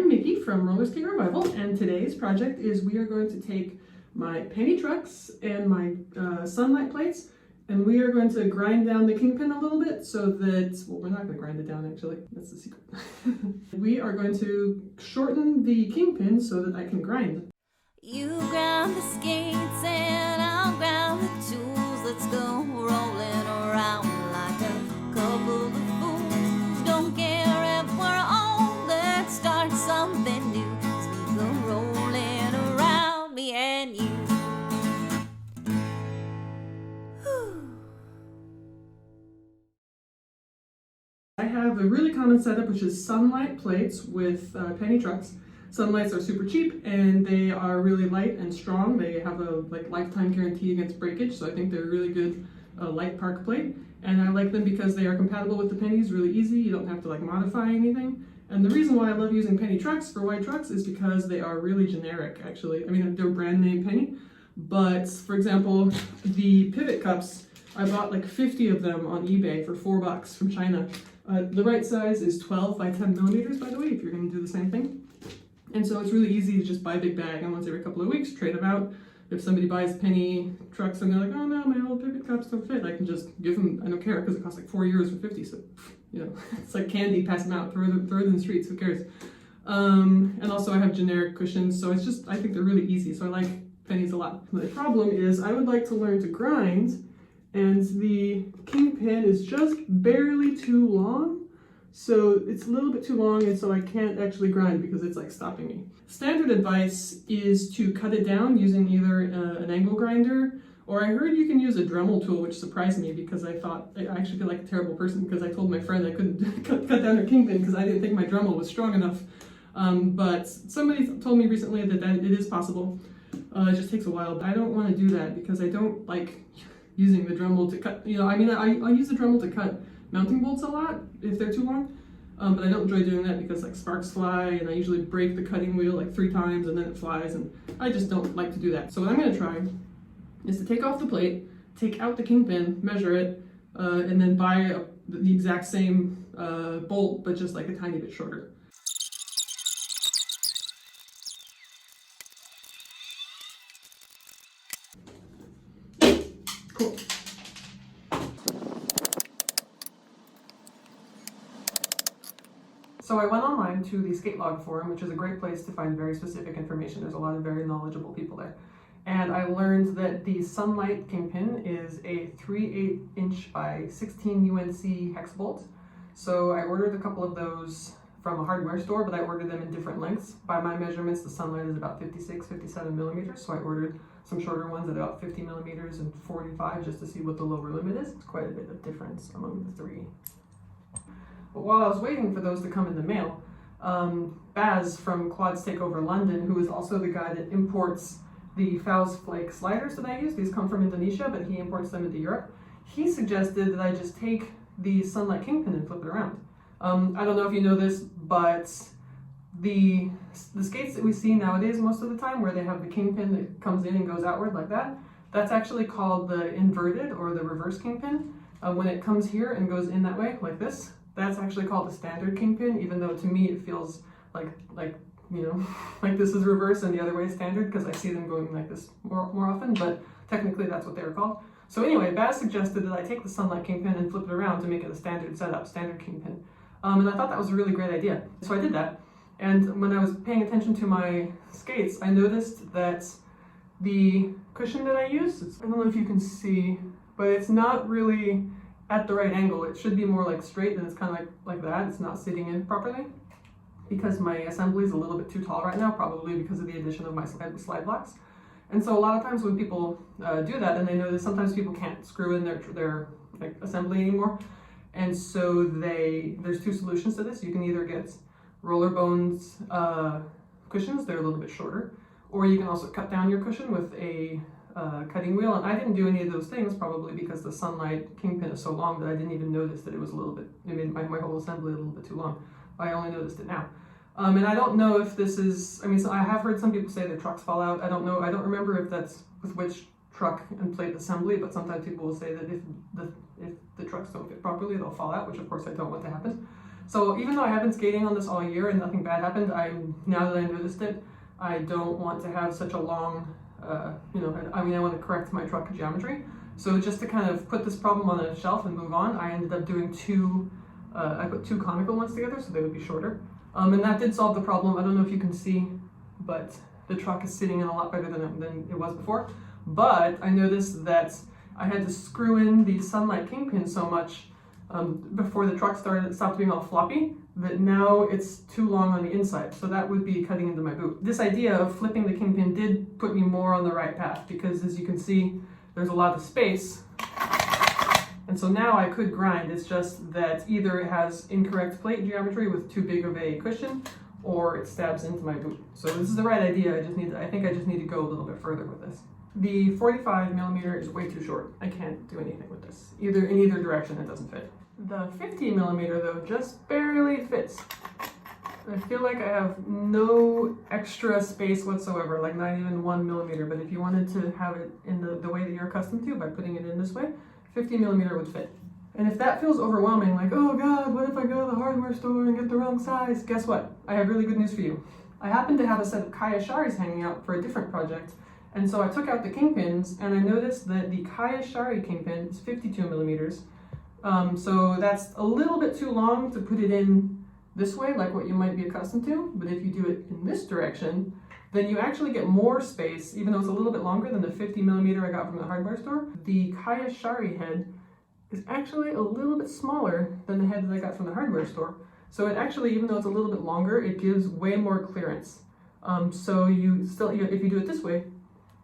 I'm Mickey from Roller Skate Revival, and today's project is we are going to take my penny trucks and my Sunlite plates, and we are going to grind down the Kingpin a little bit so that, well, we're not going to grind it down actually, that's the secret. We are going to shorten the Kingpin so that I can grind. You ground the skates and I'll ground the tools. Let's go rolling around like a couple of fools. Don't care if we're old, let's start something new. As we go rolling around, me and you. I have a really common setup, which is Sunlite plates with penny trucks. Sunlites are super cheap and they are really light and strong. They have a lifetime guarantee against breakage, so I think they're a really good light park plate. And I like them because they are compatible with the pennies, really easy. You don't have to modify anything. And the reason why I love using penny trucks for white trucks is because they are really generic, actually. I mean, they're brand name penny, but for example, the pivot cups, I bought 50 of them on eBay for $4 from China. The right size is 12 by 10 millimeters, by the way, if you're going to do the same thing. And so it's really easy to just buy a big bag and once every couple of weeks trade them out. If somebody buys penny trucks and they're like, oh no, my old pivot cups don't fit, I can just give them, I don't care, because it costs like €4 for 50, so it's like candy, pass them out, throw them in the streets, who cares? And also I have generic cushions, so it's just, I think they're really easy, so I like pennies a lot. The problem is I would like to learn to grind, and the Kingpin is just barely too long. So it's a little bit too long, and so I can't actually grind because it's stopping me. Standard advice is to cut it down using either an angle grinder, or I heard you can use a Dremel tool, which surprised me because I thought, I actually feel like a terrible person because I told my friend I couldn't cut down her Kingpin because I didn't think my Dremel was strong enough. But somebody told me recently that it is possible. It just takes a while, but I don't want to do that because I don't like using the Dremel to cut, I use the Dremel to cut mounting bolts a lot if they're too long, but I don't enjoy doing that because sparks fly and I usually break the cutting wheel 3 times and then it flies, and I just don't like to do that. So what I'm going to try is to take off the plate, take out the Kingpin, measure it, and then buy the exact same bolt but just a tiny bit shorter. Cool. So I went online to the Skate Log forum, which is a great place to find very specific information. There's a lot of very knowledgeable people there. And I learned that the Sunlite Kingpin is a 3/8 inch by 16 UNC hex bolt. So I ordered a couple of those from a hardware store, but I ordered them in different lengths. By my measurements, the Sunlite is about 56, 57 millimeters. So I ordered some shorter ones at about 50 millimeters and 45 just to see what the lower limit is. It's quite a bit of difference among the three. But while I was waiting for those to come in the mail, Baz from Quads Takeover London, who is also the guy that imports the Faust Flake sliders that I use, these come from Indonesia, but he imports them into Europe, he suggested that I just take the Sunlite Kingpin and flip it around. I don't know if you know this, but the skates that we see nowadays most of the time, where they have the Kingpin that comes in and goes outward like that, that's actually called the inverted or the reverse Kingpin. When it comes here and goes in that way, like this, that's actually called a standard Kingpin, even though to me it feels like this is reverse and the other way is standard because I see them going like this more often, but technically that's what they were called. So anyway, Baz suggested that I take the Sunlite Kingpin and flip it around to make it a standard setup, standard Kingpin. And I thought that was a really great idea. So I did that. And when I was paying attention to my skates, I noticed that the cushion that I use, I don't know if you can see, but it's not really at the right angle. It should be more straight, and it's kind of like that. It's not sitting in properly because my assembly is a little bit too tall right now, probably because of the addition of my slide blocks. And so a lot of times when people do that, and they notice sometimes people can't screw in their assembly anymore. And so there's 2 solutions to this. You can either get roller bones cushions, they're a little bit shorter, or you can also cut down your cushion with a cutting wheel. And I didn't do any of those things probably because the Sunlite Kingpin is so long that I didn't even notice that it was it made my whole assembly a little bit too long. I only noticed it now. And I don't know if this is, so I have heard some people say that trucks fall out. I don't know, I don't remember if that's with which truck and plate assembly, but sometimes people will say that if the trucks don't fit properly, they'll fall out, which of course I don't want to happen. So even though I have been skating on this all year and nothing bad happened, now that I noticed it, I don't want to have such a long, I want to correct my truck geometry. So just to kind of put this problem on a shelf and move on, I ended up doing I put two conical ones together so they would be shorter. And that did solve the problem. I don't know if you can see, but the truck is sitting in a lot better than it was before. But I noticed that I had to screw in the Sunlite Kingpin so much before the truck stopped being all floppy, that now it's too long on the inside. So that would be cutting into my boot. This idea of flipping the Kingpin did put me more on the right path, because as you can see, there's a lot of space. And so now I could grind. It's just that either it has incorrect plate geometry with too big of a cushion, or it stabs into my boot. So this is the right idea. I think I just need to go a little bit further with this. The 45 millimeter is way too short. I can't do anything with this. In either direction, it doesn't fit. The 50 millimeter though just barely fits. I feel like I have no extra space whatsoever, like not even 1 millimeter. But if you wanted to have it in the way that you're accustomed to, by putting it in this way, 50 millimeter would fit. And if that feels overwhelming, like, oh God, what if I go to the hardware store and get the wrong size? Guess what? I have really good news for you. I happen to have a set of Chaya Sharis hanging out for a different project. And so I took out the Kingpins, and I noticed that the Chaya Shari Kingpin is 52 millimeters. So that's a little bit too long to put it in this way, like what you might be accustomed to. But if you do it in this direction, then you actually get more space, even though it's a little bit longer than the 50 millimeter I got from the hardware store. The Chaya Shari head is actually a little bit smaller than the head that I got from the hardware store. So it actually, even though it's a little bit longer, it gives way more clearance. So if you do it this way,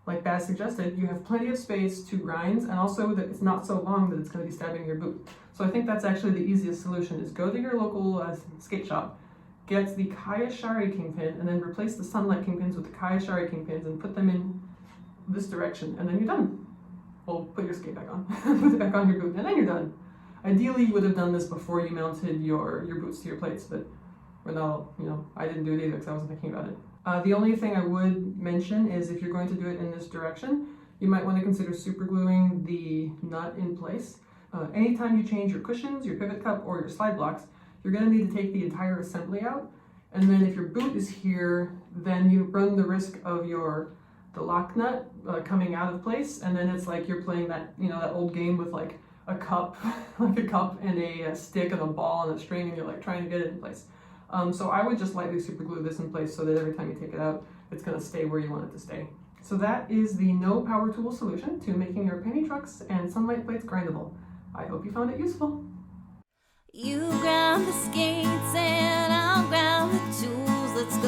like Baz suggested, you have plenty of space to grind, and also that it's not so long that it's going to be stabbing your boot. So I think that's actually the easiest solution, is go to your local skate shop, get the Chaya Shari Kingpin, and then replace the Sunlite Kingpins with the Chaya Shari Kingpins and put them in this direction, and then you're done. Well, put your skate back on, put it back on your boot, and then you're done. Ideally, you would have done this before you mounted your boots to your plates, but we're not, I didn't do it either because I wasn't thinking about it. The only thing I would mention is if you're going to do it in this direction, you might want to consider super gluing the nut in place. Anytime you change your cushions, your pivot cup, or your slide blocks, you're going to need to take the entire assembly out. And then if your boot is here, then you run the risk of the lock nut coming out of place, and then it's like you're playing that that old game with like a cup, like a cup and a stick and a ball and a string, and you're like trying to get it in place. So I would just lightly super glue this in place so that every time you take it out, it's going to stay where you want it to stay. So that is the no power tool solution to making your penny trucks and Sunlite plates grindable. I hope you found it useful. You ground the skates and I'll ground the tools. Let's go